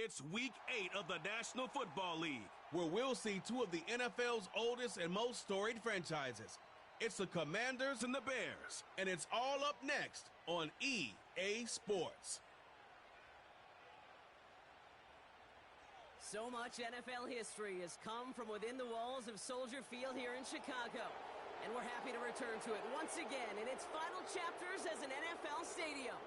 It's Week 8 of the National Football League, where we'll see two of the NFL's oldest and most storied franchises. It's the Commanders and the Bears, and it's all up next on EA Sports. So much NFL history has come from within the walls of Soldier Field here in Chicago, and we're happy to return to it once again in its final chapters as an NFL stadium.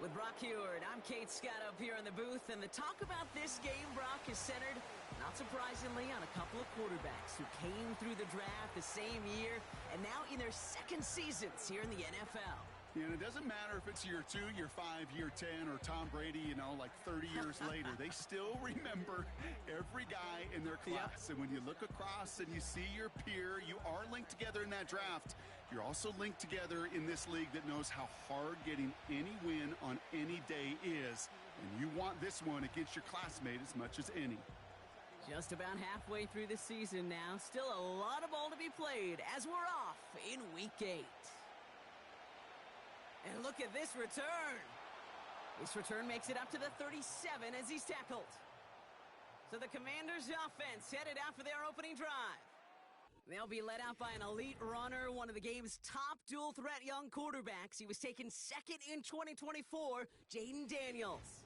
With Brock Huard, I'm Kate Scott up here in the booth, and the talk about this game, Brock, is centered, not surprisingly, on a couple of quarterbacks who came through the draft the same year and now in their second seasons here in the NFL. Yeah, and it doesn't matter if it's year 2, year 5, year 10, or Tom Brady, like 30 years later. They still remember every guy in their class. Yep. And when you look across and you see your peer, you are linked together in that draft. You're also linked together in this league that knows how hard getting any win on any day is. And you want this one against your classmate as much as any. Just about halfway through the season now. Still a lot of ball to be played as we're off in Week 8. And look at this return. This return makes it up to the 37 as he's tackled. So the Commanders' offense headed out for their opening drive. They'll be led out by an elite runner, one of the game's top dual-threat young quarterbacks. He was taken second in 2024, Jayden Daniels.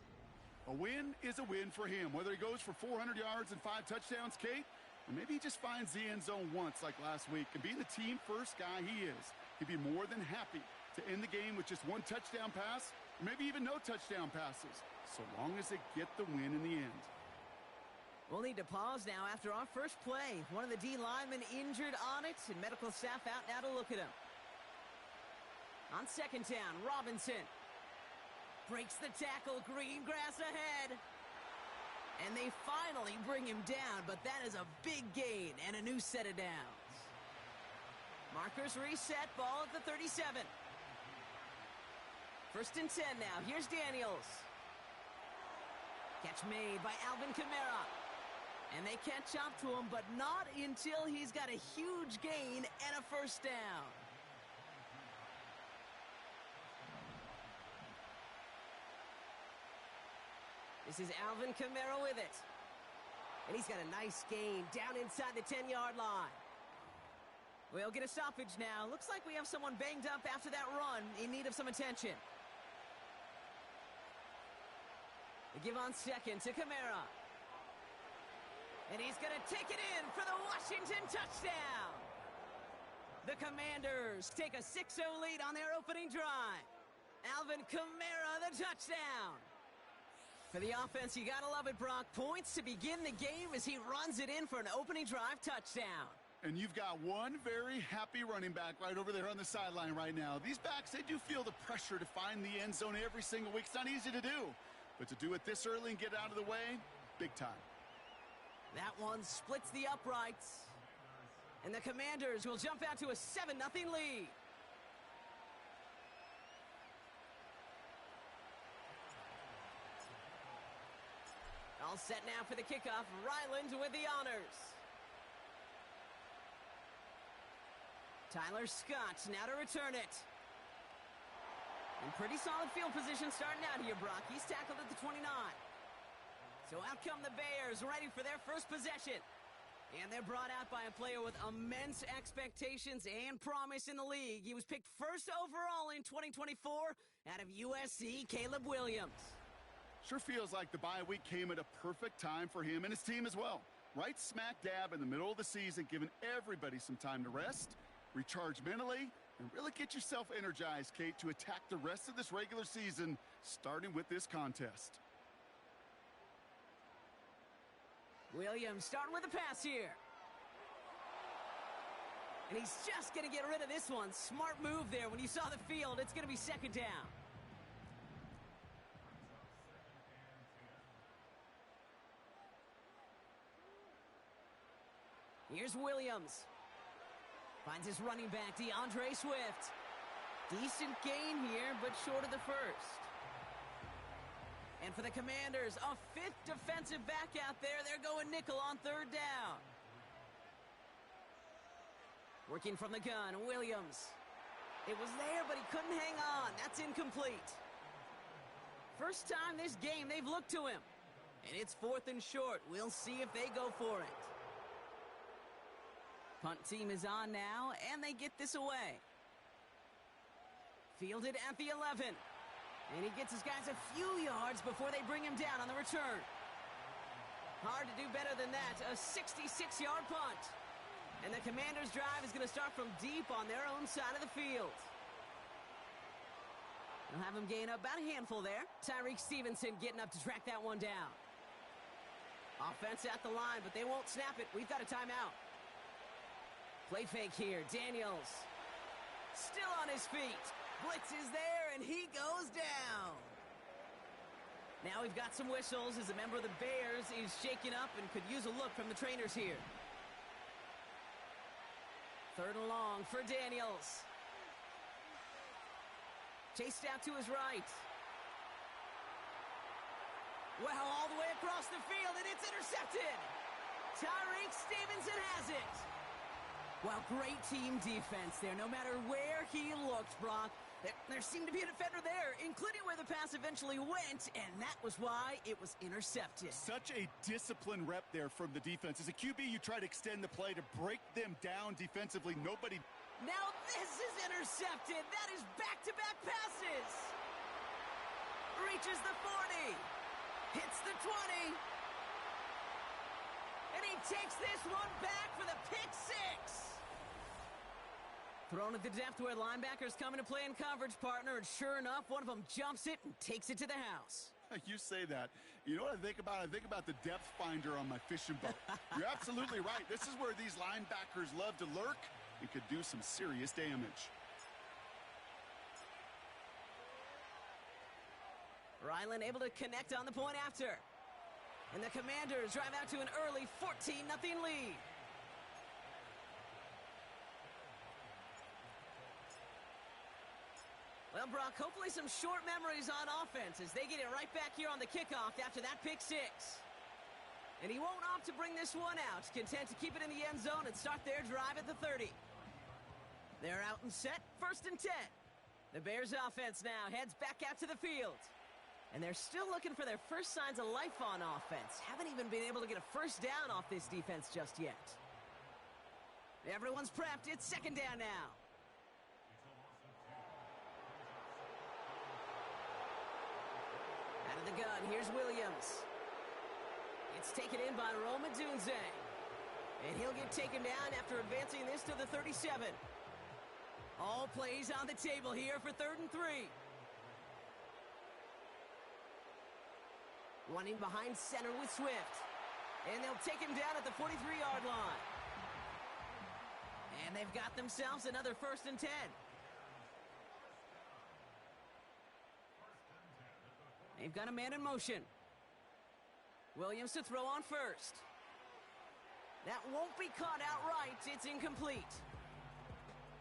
A win is a win for him, whether he goes for 400 yards and 5 touchdowns, Kate, or maybe he just finds the end zone once like last week. And being the team-first guy he is, he'd be more than happy to end the game with just 1 touchdown pass, or maybe even no touchdown passes, so long as they get the win in the end. We'll need to pause now after our first play. One of the D linemen injured on it, and medical staff out now to look at him. On second down, Robinson breaks the tackle, green grass ahead. And they finally bring him down, but that is a big gain and a new set of downs. Markers reset, ball at the 37. First and 10 now. Here's Daniels. Catch made by Alvin Kamara. And they catch up to him, but not until he's got a huge gain and a first down. This is Alvin Kamara with it. And he's got a nice gain down inside the 10-yard line. We'll get a stoppage now. Looks like we have someone banged up after that run, in need of some attention. They give on second to Kamara. And he's going to take it in for the Washington touchdown. The Commanders take a 6-0 lead on their opening drive. Alvin Kamara, the touchdown. For the offense, you got to love it, Brock. Points to begin the game as he runs it in for an opening drive touchdown. And you've got one very happy running back right over there on the sideline right now. These backs, they do feel the pressure to find the end zone every single week. It's not easy to do. But to do it this early and get out of the way, big time. That one splits the uprights. And the Commanders will jump out to a 7-0 lead. All set now for the kickoff. Ryland with the honors. Tyler Scott now to return it. In pretty solid field position starting out here, Brock. He's tackled at the 29. So out come the Bears, ready for their first possession. And they're brought out by a player with immense expectations and promise in the league. He was picked first overall in 2024 out of USC, Caleb Williams. Sure feels like the bye week came at a perfect time for him and his team as well. Right smack dab in the middle of the season, giving everybody some time to rest, recharge mentally, and really get yourself energized, Kate, to attack the rest of this regular season, starting with this contest. Williams starting with a pass here. And he's just going to get rid of this one. Smart move there. When you saw the field, it's going to be second down. Here's Williams. Finds his running back, DeAndre Swift. Decent gain here, but short of the first. And for the Commanders, a 5th defensive back out there. They're going nickel on third down. Working from the gun, Williams. It was there, but he couldn't hang on. That's incomplete. First time this game, they've looked to him. And it's 4th and short. We'll see if they go for it. Punt team is on now, and they get this away. Fielded at the 11. And he gets his guys a few yards before they bring him down on the return. Hard to do better than that. A 66-yard punt. And the Commanders' drive is going to start from deep on their own side of the field. They'll have him gain up about a handful there. Tyreek Stevenson getting up to track that one down. Offense at the line, but they won't snap it. We've got a timeout. Play fake here. Daniels still on his feet. Blitz is there, and he goes down. Now we've got some whistles as a member of the Bears is shaken up and could use a look from the trainers here. 3rd and long for Daniels. Chased out to his right. Well, all the way across the field, and it's intercepted. Tyreek Stevenson has it. Well, great team defense there. No matter where he looked, Brock, there seemed to be a defender there, including where the pass eventually went, and that was why it was intercepted. Such a disciplined rep there from the defense. As a QB, you try to extend the play to break them down defensively. Nobody... Now this is intercepted. That is back-to-back passes. Reaches the 40. Hits the 20. And he takes this one back for the pick 6. Thrown at the depth where linebackers come into play in coverage, partner, and sure enough, one of them jumps it and takes it to the house. You say that. You know what I think about? I think about the depth finder on my fishing boat. You're absolutely right. This is where these linebackers love to lurk and could do some serious damage. Ryland able to connect on the point after. And the Commanders drive out to an early 14-0 lead. Well, Brock, hopefully some short memories on offense as they get it right back here on the kickoff after that pick 6. And he won't opt to bring this one out, content to keep it in the end zone and start their drive at the 30. They're out and set, 1st and 10. The Bears offense now heads back out to the field. And they're still looking for their first signs of life on offense. Haven't even been able to get a first down off this defense just yet. Everyone's prepped. It's 2nd down now. Out of the gun, here's Williams. It's taken in by Rome Odunze. And he'll get taken down after advancing this to the 37. All plays on the table here for 3rd and 3. Running behind center with Swift. And they'll take him down at the 43-yard line. And they've got themselves another 1st and 10. They've got a man in motion. Williams to throw on first. That won't be caught outright. It's incomplete.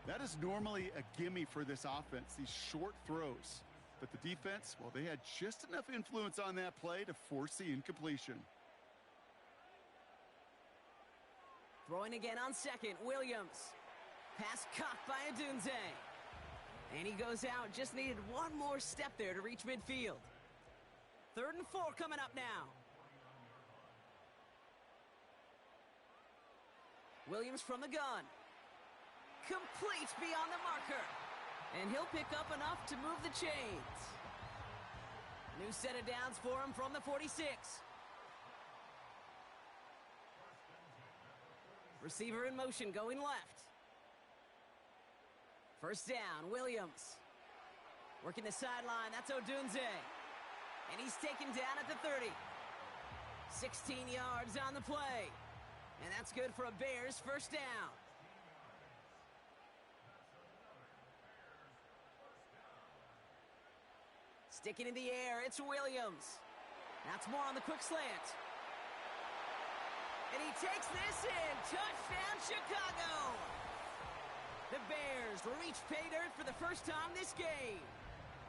That is normally a gimme for this offense, these short throws. But the defense, well, they had just enough influence on that play to force the incompletion. Throwing again on 2nd, Williams. Pass caught by Odunze. And he goes out. Just needed one more step there to reach midfield. 3rd and 4 coming up now. Williams from the gun. Complete beyond the marker. And he'll pick up enough to move the chains. New set of downs for him from the 46. Receiver in motion going left. 1st down, Williams. Working the sideline, that's Odunze. And he's taken down at the 30. 16 yards on the play. And that's good for a Bears 1st down. Sticking in the air, it's Williams. That's more on the quick slant. And he takes this in. Touchdown, Chicago. The Bears reach pay dirt for the first time this game.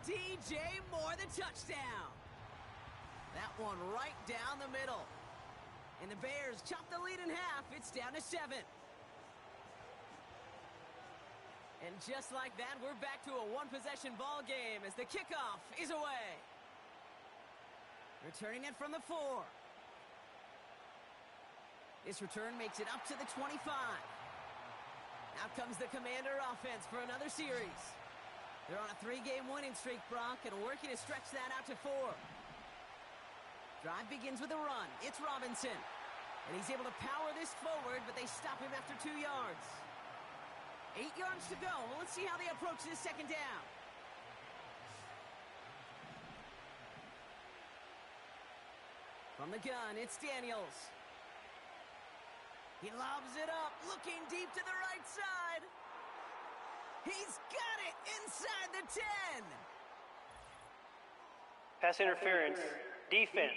DJ Moore, the touchdown. That one right down the middle. And the Bears chop the lead in half. It's down to 7. And just like that, we're back to a one-possession ball game as the kickoff is away. Returning it from the 4. This return makes it up to the 25. Out comes the Commander offense for another series. They're on a 3-game winning streak, Brock, and working to stretch that out to 4. Drive begins with a run. It's Robinson. And he's able to power this forward, but they stop him after 2 yards. 8 yards to go. Well, let's see how they approach this second down. From the gun, it's Daniels. He lobs it up, looking deep to the right side. He's got it inside the 10. Pass interference. Defense.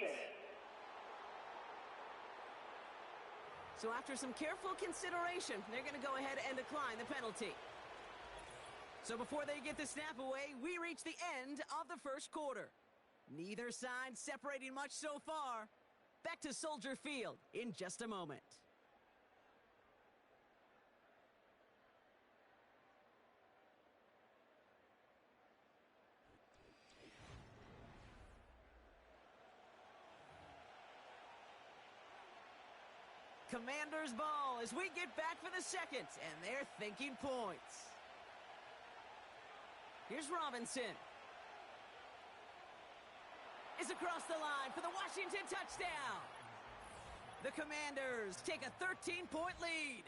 So after some careful consideration, they're going to go ahead and decline the penalty. So before they get the snap away, we reach the end of the first quarter. Neither side separating much so far. Back to Soldier Field in just a moment. Commander's ball as we get back for the second, and they're thinking points. Here's Robinson. Is across the line for the Washington touchdown. The Commanders take a 13-point lead.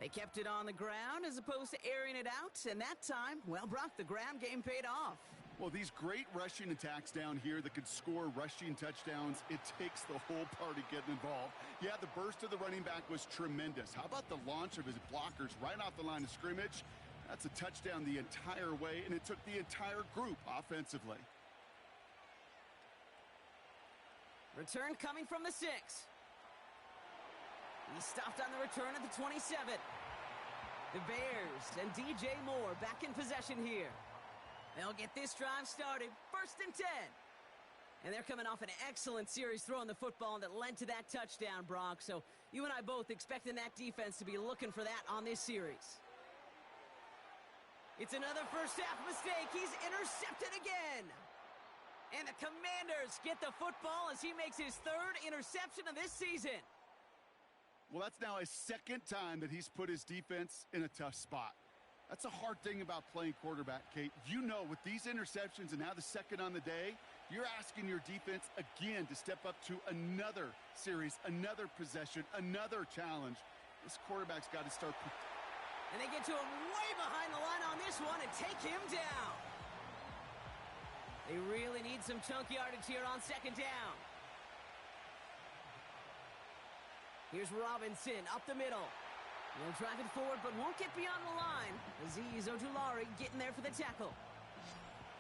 They kept it on the ground as opposed to airing it out, and that time, well, Brock, the ground game paid off. Well, these great rushing attacks down here that could score rushing touchdowns, it takes the whole party getting involved. Yeah, the burst of the running back was tremendous. How about the launch of his blockers right off the line of scrimmage? That's a touchdown the entire way, and it took the entire group offensively. Return coming from the 6. He stopped on the return at the 27. The Bears and DJ Moore back in possession here. They'll get this drive started. 1st and 10. And they're coming off an excellent series throwing the football that led to that touchdown, Brock. So you and I both expecting that defense to be looking for that on this series. It's another first half mistake. He's intercepted again. And the Commanders get the football as he makes his 3rd interception of this season. Well, that's now his 2nd time that he's put his defense in a tough spot. That's a hard thing about playing quarterback, Kate. You know, with these interceptions and now the 2nd on the day, you're asking your defense again to step up to another series, another possession, another challenge. This quarterback's got to start. And they get to him way behind the line on this one and take him down. They really need some chunk yardage here on 2nd down. Here's Robinson up the middle. He'll drive it forward, but won't get beyond the line. Azeez Ojulari getting there for the tackle.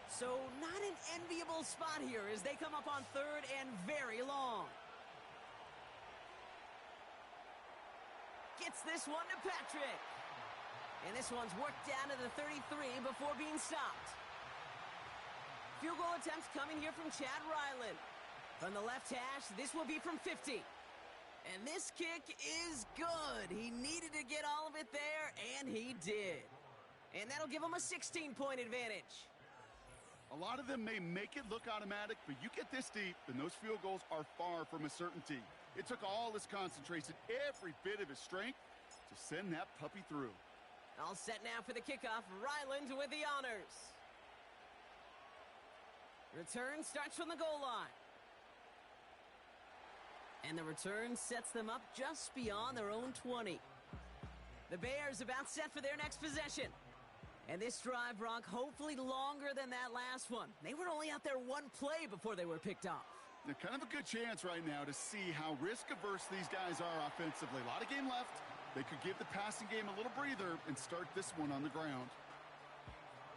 So not an enviable spot here as they come up on 3rd and very long. Gets this one to Patrick. And this one's worked down to the 33 before being stopped. Field goal attempts coming here from Chad Ryland. From the left hash, this will be from 50. And this kick is good. He needed to get all of it there, and he did. And that'll give him a 16-point advantage. A lot of them may make it look automatic, but you get this deep, and those field goals are far from a certainty. It took all his concentration, every bit of his strength, to send that puppy through. All set now for the kickoff. Ryland with the honors. Return starts from the goal line. And the return sets them up just beyond their own 20. The Bears about set for their next possession. And this drive, Brock, hopefully longer than that last one. They were only out there 1 play before they were picked off. They're kind of a good chance right now to see how risk-averse these guys are offensively. A lot of game left. They could give the passing game a little breather and start this one on the ground.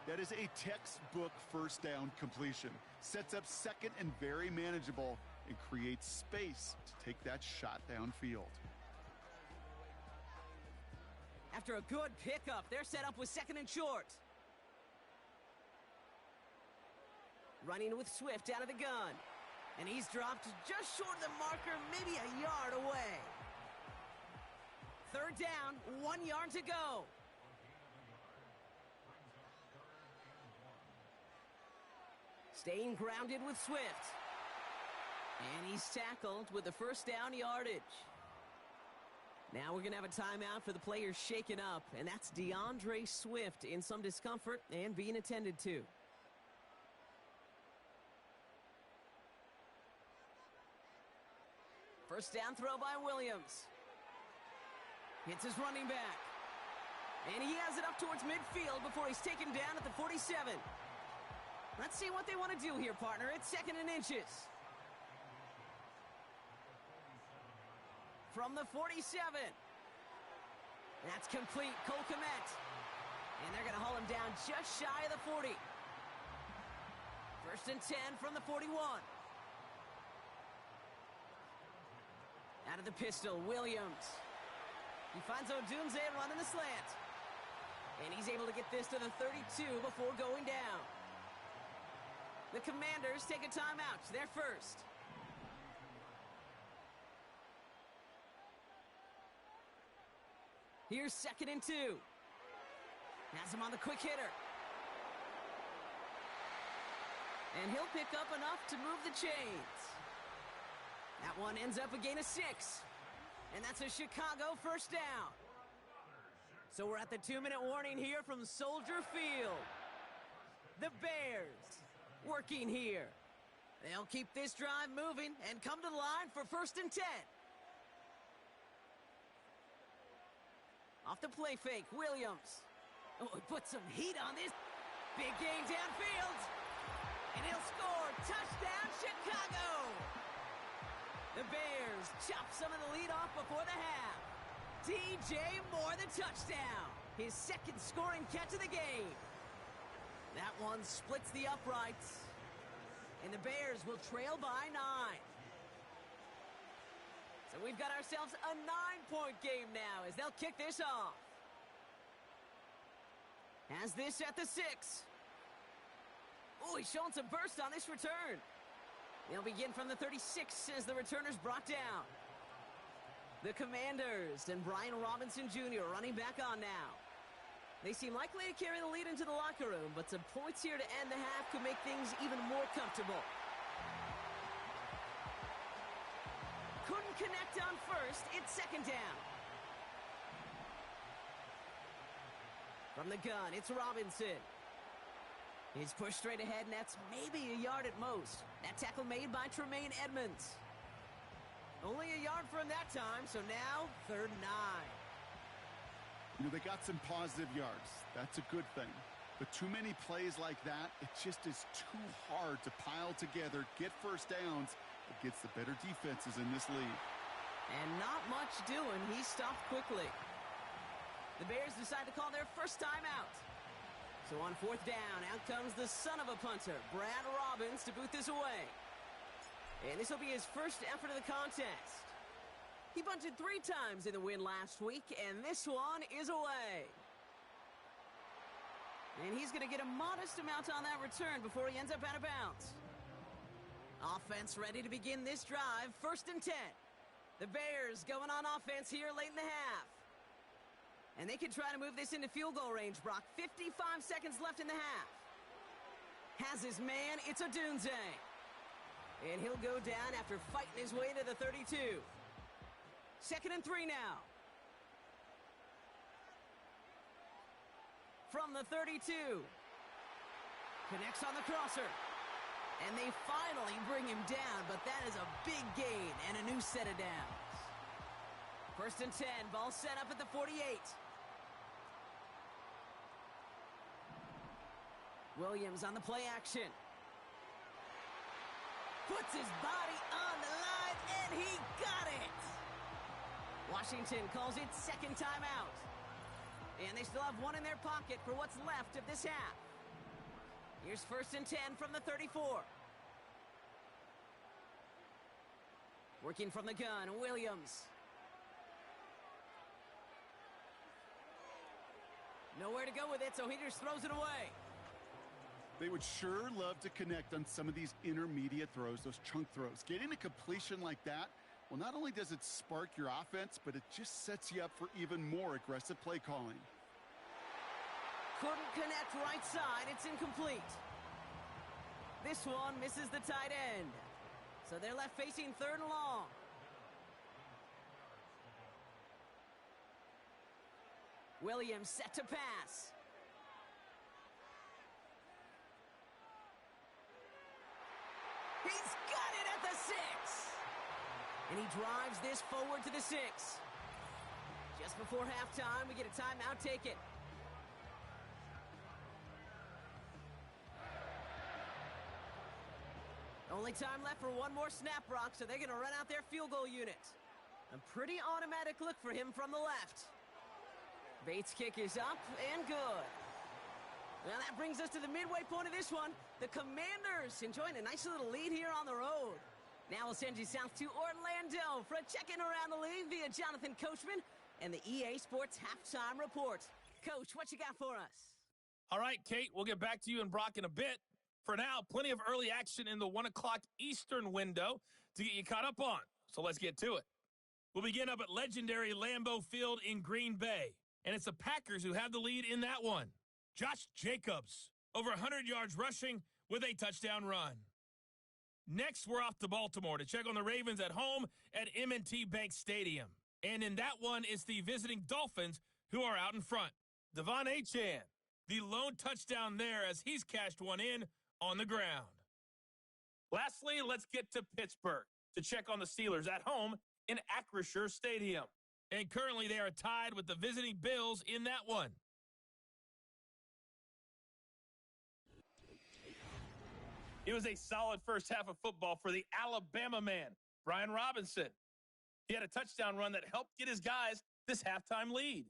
That is a textbook 1st down completion. Sets up 2nd and very manageable and creates space to take that shot downfield. After a good pickup, they're set up with 2nd and short. Running with Swift out of the gun. And he's dropped just short of the marker, maybe a yard away. 3rd down, 1 yard to go. Staying grounded with Swift. And he's tackled with the 1st down yardage. Now we're going to have a timeout for the players shaken up, and that's DeAndre Swift in some discomfort and being attended to. First down throw by Williams. Hits his running back. And he has it up towards midfield before he's taken down at the 47. Let's see what they want to do here, partner. It's 2nd and inches. From the 47. That's complete. Cole Kmet. And they're going to haul him down just shy of the 40. 1st and 10 from the 41. Out of the pistol, Williams. He finds Odunze running the slant. And he's able to get this to the 32 before going down. The Commanders take a timeout. They're first. Here's 2nd and 2. Has him on the quick hitter. And he'll pick up enough to move the chains. That one ends up a gain of 6. And that's a Chicago first down. So we're at the 2-minute warning here from Soldier Field. The Bears working here. They'll keep this drive moving and come to the line for 1st and 10. Off the play fake, Williams. Oh, he put some heat on this. Big gain downfield. And he'll score. Touchdown, Chicago. The Bears chop some of the lead off before the half. DJ Moore, the touchdown. His 2nd scoring catch of the game. That one splits the uprights. And the Bears will trail by 9. So we've got ourselves a 9-point game now as they'll kick this off. Has this at the 6. Oh, he's showing some burst on this return. They'll begin from the 36 as the returner's brought down. The Commanders and Brian Robinson Jr. running back on now. They seem likely to carry the lead into the locker room, but some points here to end the half could make things even more comfortable. Couldn't connect on first. It's 2nd down. From the gun, it's Robinson. He's pushed straight ahead, and that's maybe a yard at most. That tackle made by Tremaine Edmonds. Only a yard from that time, so now 3rd and 9. You know, they got some positive yards. That's a good thing. But too many plays like that, it just is too hard to pile together, get first downs against the better defenses in this league. And not much doing. He stopped quickly. The Bears decide to call their first time out. So on 4th down, out comes the son of a punter, Brad Robbins, to boot this away. And this will be his first effort of the contest. He bunted 3 times in the win last week, and this one is away. And he's going to get a modest amount on that return before he ends up out of bounds. Offense ready to begin this drive, 1st and 10. The Bears going on offense here late in the half. And they can try to move this into field goal range, Brock. 55 seconds left in the half. Has his man, it's Odunze. And he'll go down after fighting his way to the 32. 2nd and 3 now. From the 32. Connects on the crosser. And they finally bring him down, but that is a big gain and a new set of downs. 1st and 10, ball set up at the 48. Williams on the play action. Puts his body on the line, and he got it! Washington calls it 2nd timeout. And they still have one in their pocket for what's left of this half. Here's 1st and 10 from the 34. Working from the gun, Williams. Nowhere to go with it, so he just throws it away. They would sure love to connect on some of these intermediate throws, those chunk throws. Getting a completion like that, well, not only does it spark your offense, but it just sets you up for even more aggressive play calling. Couldn't connect right side. It's incomplete. This one misses the tight end. So they're left facing 3rd and long. Williams set to pass. He's got it at the 6. And he drives this forward to the 6. Just before halftime, we get a timeout taken. Only time left for one more snap, Brock, so they're going to run out their field goal unit. A pretty automatic look for him from the left. Bates' kick is up and good. Well, that brings us to the midway point of this one. The Commanders enjoying a nice little lead here on the road. Now we'll send you south to Orlando for a check-in around the league via Jonathan Coachman and the EA Sports Halftime Report. Coach, what you got for us? All right, Kate, we'll get back to you and Brock in a bit. For now, plenty of early action in the 1 o'clock Eastern window to get you caught up on. So let's get to it. We'll begin up at legendary Lambeau Field in Green Bay. And it's the Packers who have the lead in that one. Josh Jacobs, over 100 yards rushing with a touchdown run. Next, we're off to Baltimore to check on the Ravens at home at M&T Bank Stadium. And in that one, it's the visiting Dolphins who are out in front. Devon Achane, the lone touchdown there as he's cashed one in on the ground. Lastly, let's get to Pittsburgh to check on the Steelers at home in Acrisure Stadium. And currently they are tied with the visiting Bills in that one. It was a solid first half of football for the Alabama man, Brian Robinson. He had a touchdown run that helped get his guys this halftime lead.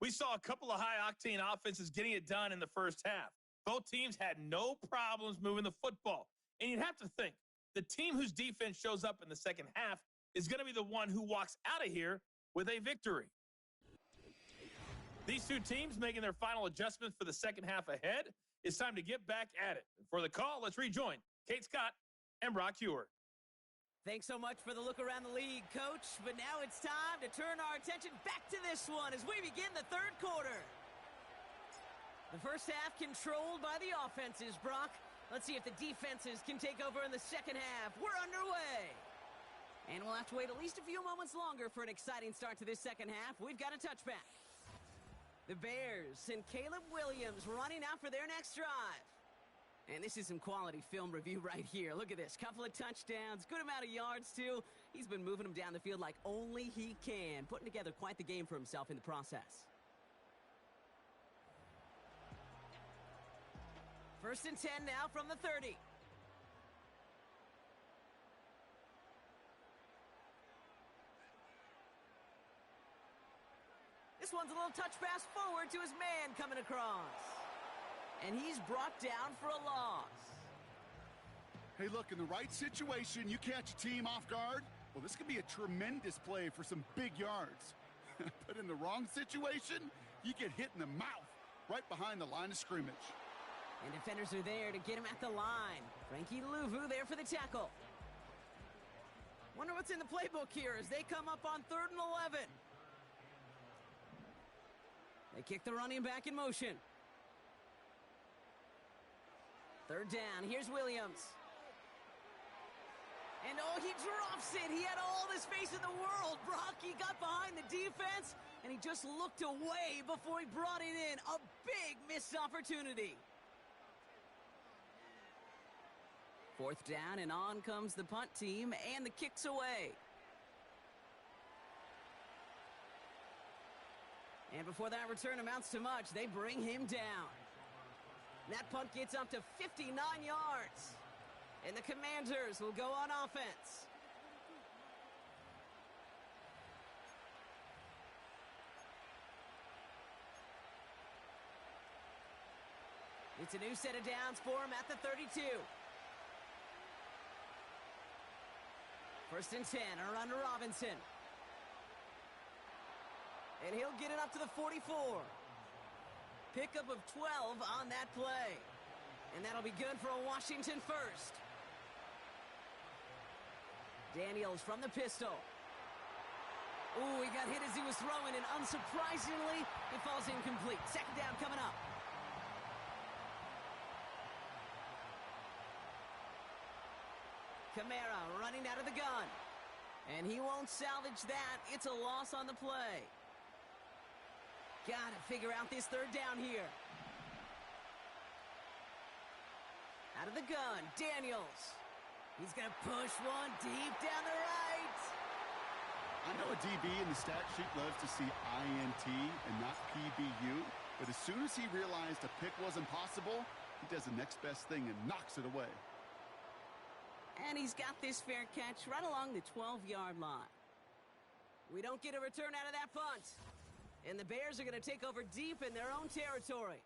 We saw a couple of high-octane offenses getting it done in the first half. Both teams had no problems moving the football. And you'd have to think, the team whose defense shows up in the second half is going to be the one who walks out of here with a victory. These two teams making their final adjustments for the second half ahead. It's time to get back at it. For the call, let's rejoin Kate Scott and Brock Huard. Thanks so much for the look around the league, Coach. But now it's time to turn our attention back to this one as we begin the third quarter. The first half controlled by the offenses, Brock. Let's see if the defenses can take over in the second half. We're underway. And we'll have to wait at least a few moments longer for an exciting start to this second half. We've got a touchback. The Bears and Caleb Williams running out for their next drive. And this is some quality film review right here. Look at this. Couple of touchdowns, good amount of yards, too. He's been moving them down the field like only he can, putting together quite the game for himself in the process. First and 10 now from the 30. This one's a little touch pass forward to his man coming across. And he's brought down for a loss. Hey, look, in the right situation, you catch a team off guard. Well, this could be a tremendous play for some big yards. But in the wrong situation, you get hit in the mouth right behind the line of scrimmage. And defenders are there to get him at the line. Frankie Louvu there for the tackle. Wonder what's in the playbook here as they come up on 3rd and 11. They kick the running back in motion. 3rd down. Here's Williams. And oh, he drops it. He had all the space in the world. Brock, he got behind the defense, and he just looked away before he brought it in. A big missed opportunity. 4th down, and on comes the punt team, and the kick's away. And before that return amounts to much, they bring him down. That punt gets up to 59 yards. And the Commanders will go on offense. It's a new set of downs for him at the 32. 1st and 10, around to Robinson. And he'll get it up to the 44. Pickup of 12 on that play. And that'll be good for a Washington first. Daniels from the pistol. Ooh, he got hit as he was throwing, and unsurprisingly, it falls incomplete. 2nd down coming up. Kamara running out of the gun. And he won't salvage that. It's a loss on the play. Gotta figure out this third down here. Out of the gun, Daniels. He's going to push one deep down the right. I know a DB in the stat sheet loves to see INT and not PBU, but as soon as he realized a pick wasn't possible, he does the next best thing and knocks it away. And he's got this fair catch right along the 12-yard line. We don't get a return out of that punt. And the Bears are going to take over deep in their own territory.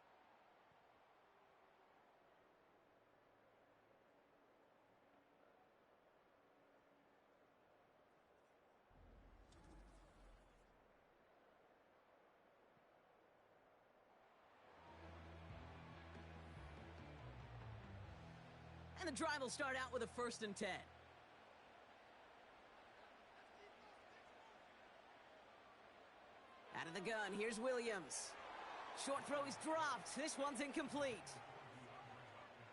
And the drive will start out with a 1st and 10. Out of the gun, here's Williams. Short throw is dropped. This one's incomplete.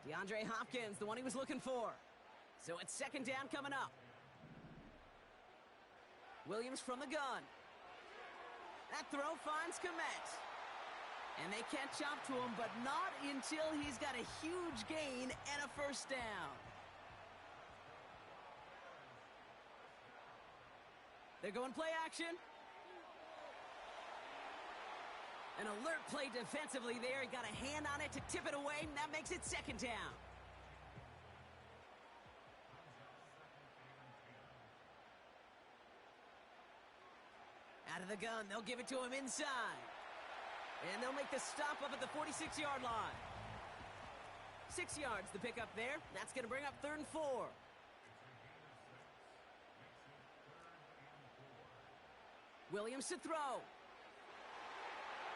DeAndre Hopkins, the one he was looking for. So it's 2nd down coming up. Williams from the gun. That throw finds Kmet. And they catch up to him, but not until he's got a huge gain and a 1st down. They're going play action. An alert play defensively there. He got a hand on it to tip it away, and that makes it 2nd down. Out of the gun, they'll give it to him inside. And they'll make the stop up at the 46-yard line. 6 yards to pick up there. That's going to bring up 3rd and 4. Williams to throw.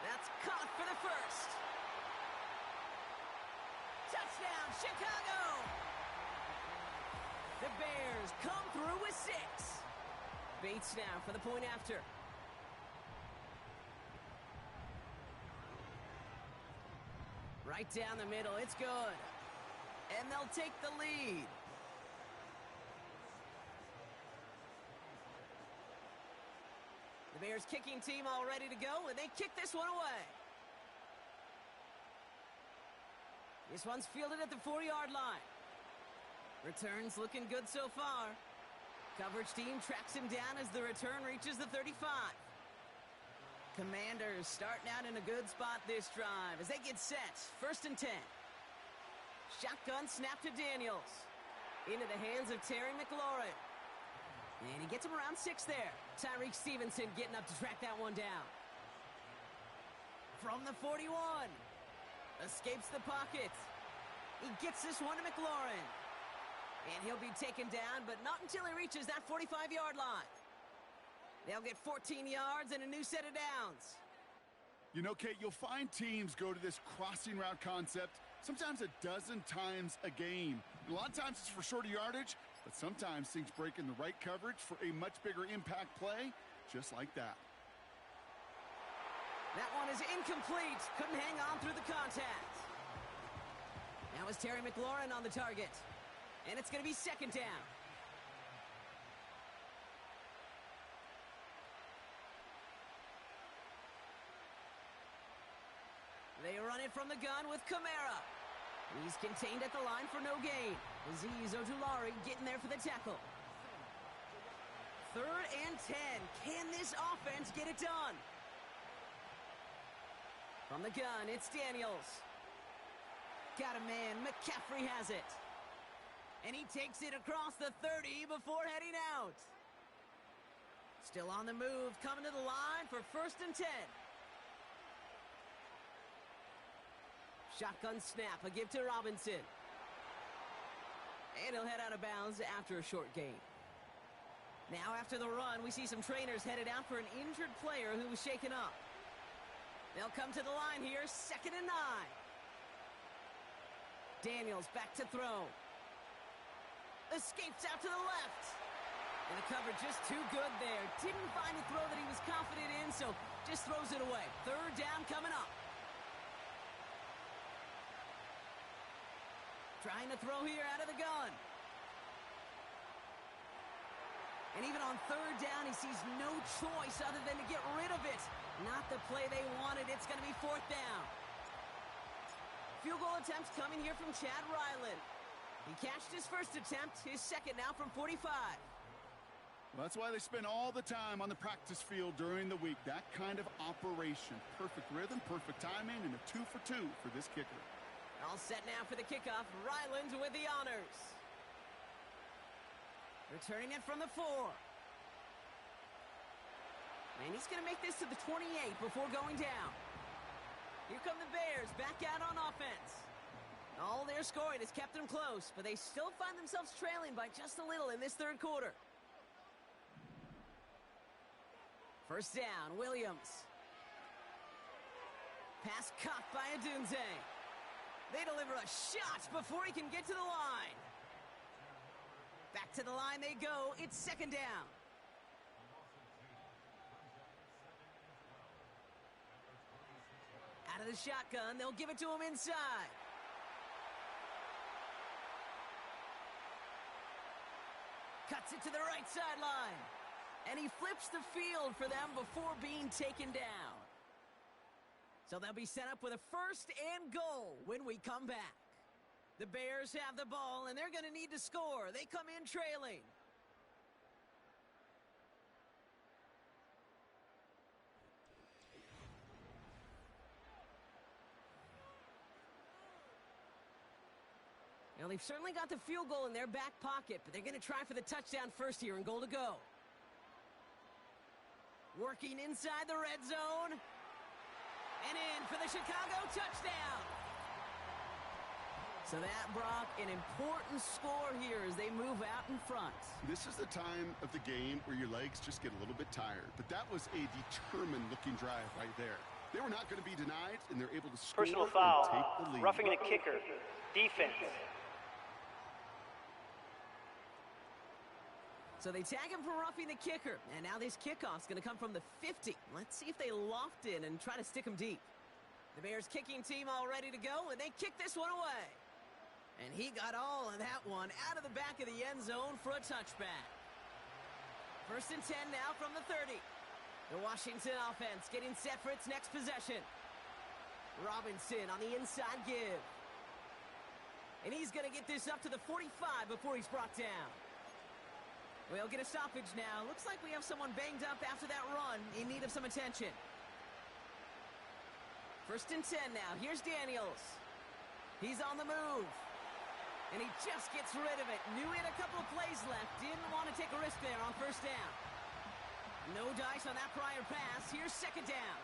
That's caught for the 1st. Touchdown, Chicago! The Bears come through with 6. Bates now for the point after. Right down the middle, it's good. And they'll take the lead. The Bears kicking team all ready to go, and they kick this one away. This one's fielded at the 4-yard line. Returns looking good so far. Coverage team tracks him down as the return reaches the 35. Commanders starting out in a good spot this drive as they get set. 1st and 10. Shotgun snap to Daniels. Into the hands of Terry McLaurin. And he gets him around 6 there. Tyreek Stevenson getting up to track that one down. From the 41. Escapes the pocket. He gets this one to McLaurin. And he'll be taken down, but not until he reaches that 45-yard line. They'll get 14 yards and a new set of downs. You know, Kate, you'll find teams go to this crossing route concept sometimes a dozen times a game. A lot of times it's for shorter yardage, but sometimes things break in the right coverage for a much bigger impact play, just like that. That one is incomplete. Couldn't hang on through the contact. Now is Terry McLaurin on the target. And it's going to be 2nd down. They run it from the gun with Kamara. He's contained at the line for no gain. Azeez Ojulari getting there for the tackle. 3rd and 10. Can this offense get it done? From the gun, it's Daniels. Got a man. McCaffrey has it. And he takes it across the 30 before heading out. Still on the move, coming to the line for 1st and 10. Shotgun snap, a give to Robinson. And he'll head out of bounds after a short gain. Now after the run, we see some trainers headed out for an injured player who was shaken up. They'll come to the line here, 2nd and 9. Daniels back to throw. Escapes out to the left. And the cover just too good there. Didn't find a throw that he was confident in, so just throws it away. 3rd down coming up. Trying to throw here out of the gun. And even on third down, he sees no choice other than to get rid of it. Not the play they wanted. It's going to be fourth down. Field goal attempts coming here from Chad Ryland. He cashed his first attempt, his second now from 45. Well, that's why they spend all the time on the practice field during the week. That kind of operation. Perfect rhythm, perfect timing, and a 2 for 2 for this kicker. All set now for the kickoff. Ryland with the honors. Returning it from the 4. And he's going to make this to the 28 before going down. Here come the Bears back out on offense. All their scoring has kept them close, but they still find themselves trailing by just a little in this third quarter. First down, Williams. Pass caught by Adunze. They deliver a shot before he can get to the line. Back to the line they go. It's second down. Out of the shotgun, they'll give it to him inside. Cuts it to the right sideline. And he flips the field for them before being taken down. So they'll be set up with a first and goal when we come back. The Bears have the ball, and they're going to need to score. They come in trailing. Now, they've certainly got the field goal in their back pocket, but they're going to try for the touchdown first here and goal to go. Working inside the red zone. And in for the Chicago touchdown. So that, Brock, an important score here as they move out in front. This is the time of the game where your legs just get a little bit tired. But that was a determined-looking drive right there. They were not going to be denied, and they're able to score Personal and foul. take the lead. Roughing the kicker. Defense. So they tag him for roughing the kicker. And now this kickoff's going to come from the 50. Let's see if they loft in and try to stick him deep. The Bears kicking team all ready to go, and they kick this one away. And he got all of that one out of the back of the end zone for a touchback. First and 10 now from the 30. The Washington offense getting set for its next possession. Robinson on the inside give. And he's going to get this up to the 45 before he's brought down. We'll get a stoppage now. Looks like we have someone banged up after that run in need of some attention. First and 10 now. Here's Daniels. He's on the move. And he just gets rid of it. Knew he had a couple of plays left. Didn't want to take a risk there on first down. No dice on that prior pass. Here's second down.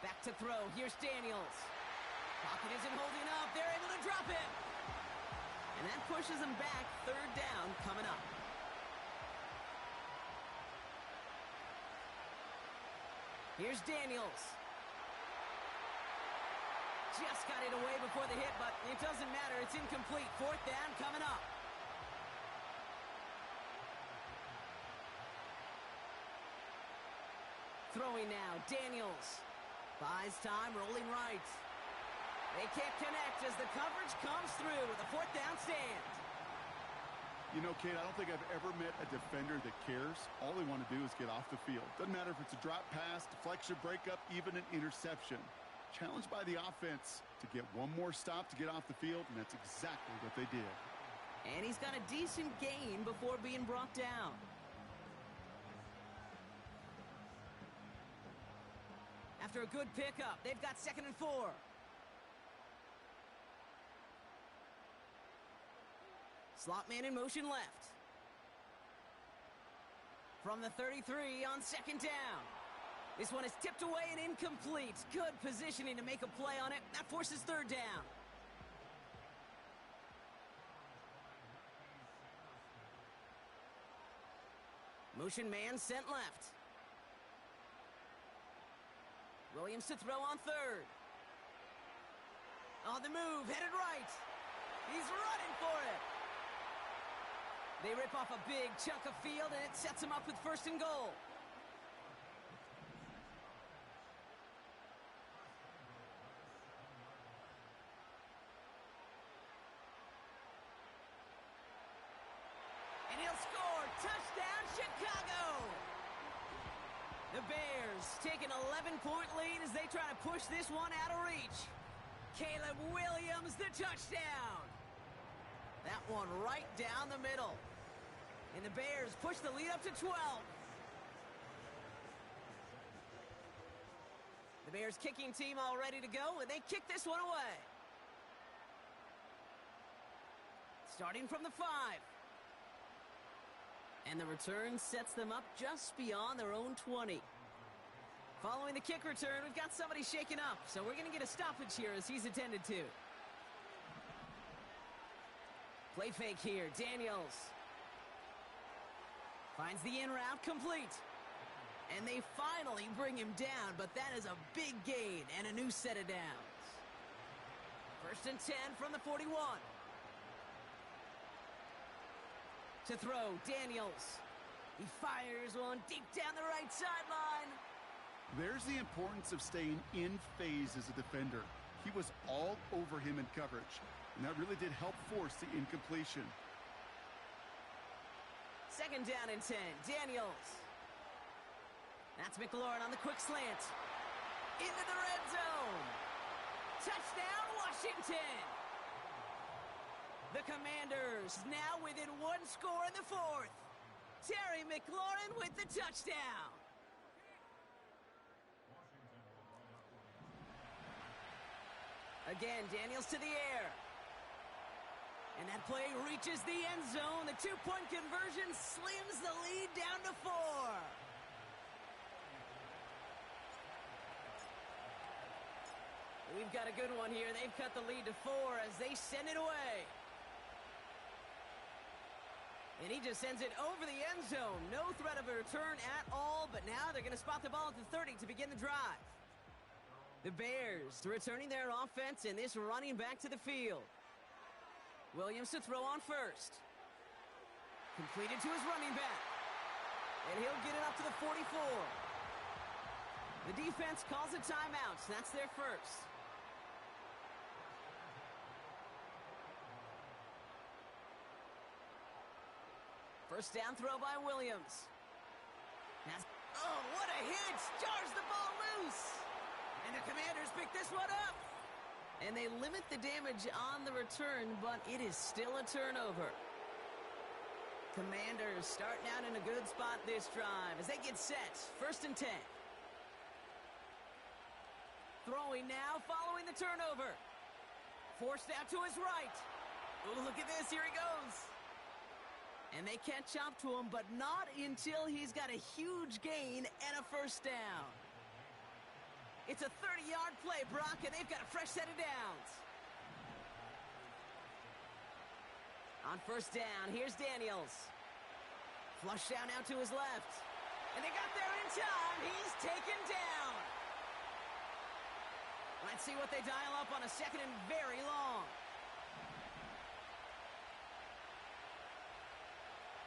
Back to throw. Here's Daniels. Pocket isn't holding up. They're able to drop it. And that pushes them back. Third down coming up. Here's Daniels. Just got it away before the hit, but it doesn't matter. It's incomplete. Fourth down coming up. Throwing now. Daniels. Buys time, rolling right. They can't connect as the coverage comes through with a fourth down stand. You know, Kate, I don't think I've ever met a defender that cares. All they want to do is get off the field. Doesn't matter if it's a drop pass, deflection, breakup, even an interception. Challenged by the offense to get one more stop to get off the field, and that's exactly what they did. And he's got a decent gain before being brought down. After a good pickup, they've got second and 4. Slot man in motion left. From the 33 on second down. This one is tipped away and incomplete. Good positioning to make a play on it. That forces third down. Motion man sent left. Williams to throw on third. On the move, headed right. He's running for it. They rip off a big chunk of field, and it sets them up with first and goal. And he'll score. Touchdown, Chicago! The Bears take an 11-point lead as they try to push this one out of reach. Caleb Williams, the touchdown. That one right down the middle. And the Bears push the lead up to 12. The Bears kicking team all ready to go, and they kick this one away. Starting from the 5. And the return sets them up just beyond their own 20. Following the kick return, we've got somebody shaken up, so we're going to get a stoppage here as he's attended to. Play fake here, Daniels. Finds the in route complete. And they finally bring him down, but that is a big gain and a new set of downs. 1st and 10 from the 41. To throw, Daniels. He fires one deep down the right sideline. There's the importance of staying in phase as a defender. He was all over him in coverage, and that really did help force the incompletion. 2nd down and 10, Daniels. That's McLaurin on the quick slant. Into the red zone. Touchdown, Washington. The Commanders now within 1 score in the 4th. Terry McLaurin with the touchdown. Again, Daniels to the air. And that play reaches the end zone. The 2-point conversion slims the lead down to 4. We've got a good one here. They've cut the lead to 4 as they send it away. And he just sends it over the end zone. No threat of a return at all, but now they're going to spot the ball at the 30 to begin the drive. The Bears returning their offense and this running back to the field. Williams to throw on first. Completed to his running back. And he'll get it up to the 44. The defense calls a timeout. That's their first. First down throw by Williams. Oh, what a hit! Jars the ball loose! And the Commanders pick this one up! And they limit the damage on the return, but it is still a turnover. Commanders starting out in a good spot this drive as they get set. 1st and 10. Throwing now, following the turnover. Forced out to his right. Oh, look at this, here he goes. And they catch up to him, but not until he's got a huge gain and a first down. It's a 30-yard play, Brock, and they've got a fresh set of downs. On first down, here's Daniels. Flush down out to his left. And they got there in time. He's taken down. Let's see what they dial up on a 2nd and very long.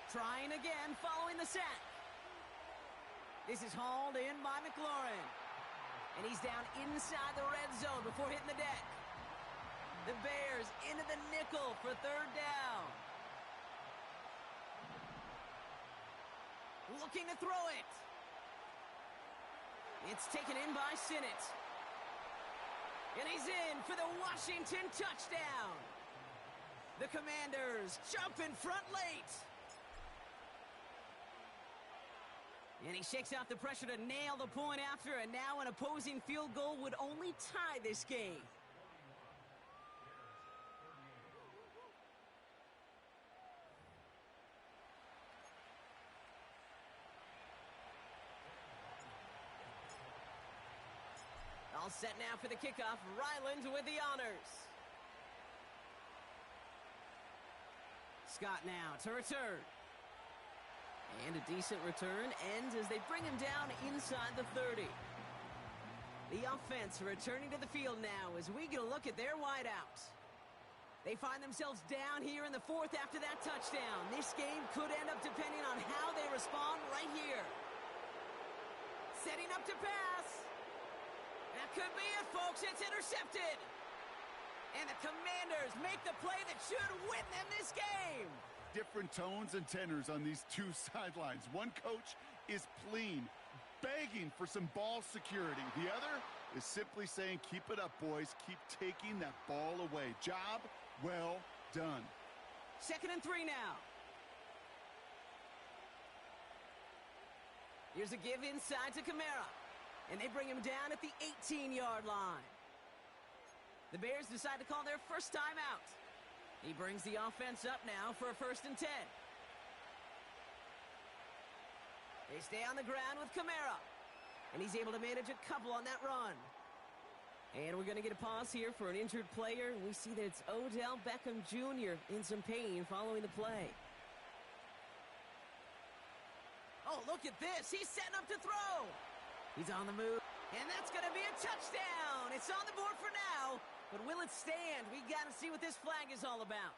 Trying again, following the sack. This is hauled in by McLaurin. And he's down inside the red zone before hitting the deck. The Bears into the nickel for 3rd down. Looking to throw it. It's taken in by Sinnott. And he's in for the Washington touchdown. The Commanders jump in front late. And he shakes out the pressure to nail the point after, and now an opposing field goal would only tie this game. All set now for the kickoff. Ryland with the honors. Scott now to return. And a decent return ends as they bring him down inside the 30. The offense returning to the field now as we get a look at their wideouts. They find themselves down here in the 4th after that touchdown. This game could end up depending on how they respond right here. Setting up to pass. That could be it, folks. It's intercepted. And the Commanders make the play that should win them this game. different tones and tenors on these two sidelines. One coach is pleading, begging for some ball security. The other is simply saying, keep it up, boys. Keep taking that ball away. Job well done. 2nd and 3 now. Here's a give inside to Kamara. And they bring him down at the 18-yard line. The Bears decide to call their first timeout. He brings the offense up now for a 1st and 10. They stay on the ground with Kamara. And he's able to manage a couple on that run. And we're going to get a pause here for an injured player. We see that it's Odell Beckham Jr. in some pain following the play. Oh, look at this. He's setting up to throw. He's on the move. And that's going to be a touchdown. It's on the board for now. But will it stand? We got to see what this flag is all about.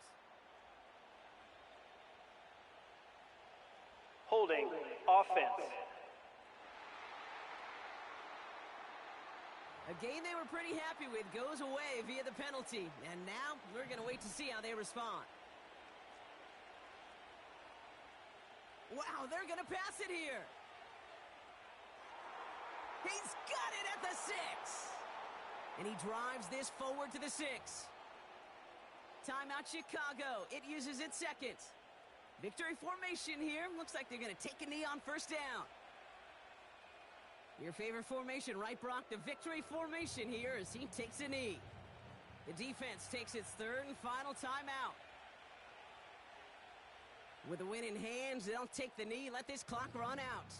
Holding. Offense. A game they were pretty happy with goes away via the penalty. And now we're going to wait to see how they respond. Wow, they're going to pass it here. He's got it at the 6. And he drives this forward to the 6. Timeout Chicago. It uses its 2nd. Victory formation here. Looks like they're going to take a knee on 1st down. Your favorite formation, right, Brock? The victory formation here as he takes a knee. The defense takes its 3rd and final timeout. With a win in hand, they'll take the knee, let this clock run out.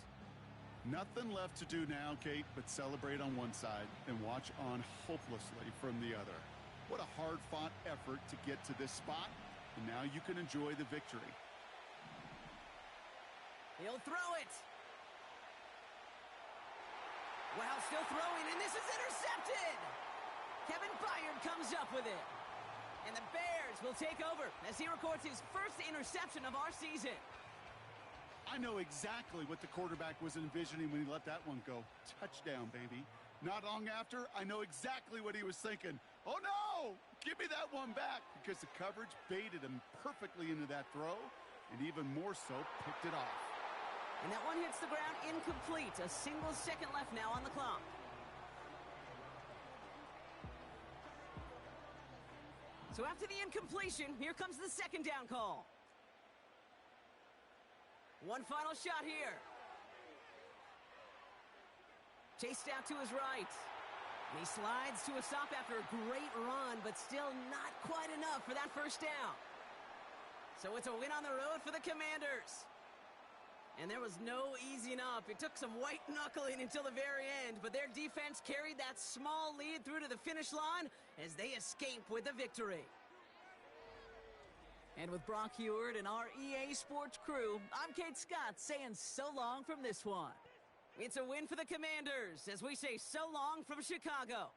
Nothing left to do now, Kate, but celebrate on one side and watch on hopelessly from the other. What a hard-fought effort to get to this spot, and now you can enjoy the victory. He'll throw it. Well, still throwing, and this is intercepted. Kevin Byard comes up with it. And the Bears will take over as he records his first interception of our season. I know exactly what the quarterback was envisioning when he let that one go. Touchdown, baby. Not long after, I know exactly what he was thinking. Oh, no! Give me that one back, because the coverage baited him perfectly into that throw, and even more so, picked it off. And that one hits the ground incomplete. A single second left now on the clock. So after the incompletion, here comes the 2nd down call. One final shot here. Chased out to his right. And he slides to a stop after a great run, but still not quite enough for that 1st down. So it's a win on the road for the Commanders. And there was no easing up. It took some white knuckling until the very end, but their defense carried that small lead through to the finish line as they escape with the victory. And with Brock Huard and our EA Sports crew, I'm Kate Scott saying so long from this one. It's a win for the Commanders as we say so long from Chicago.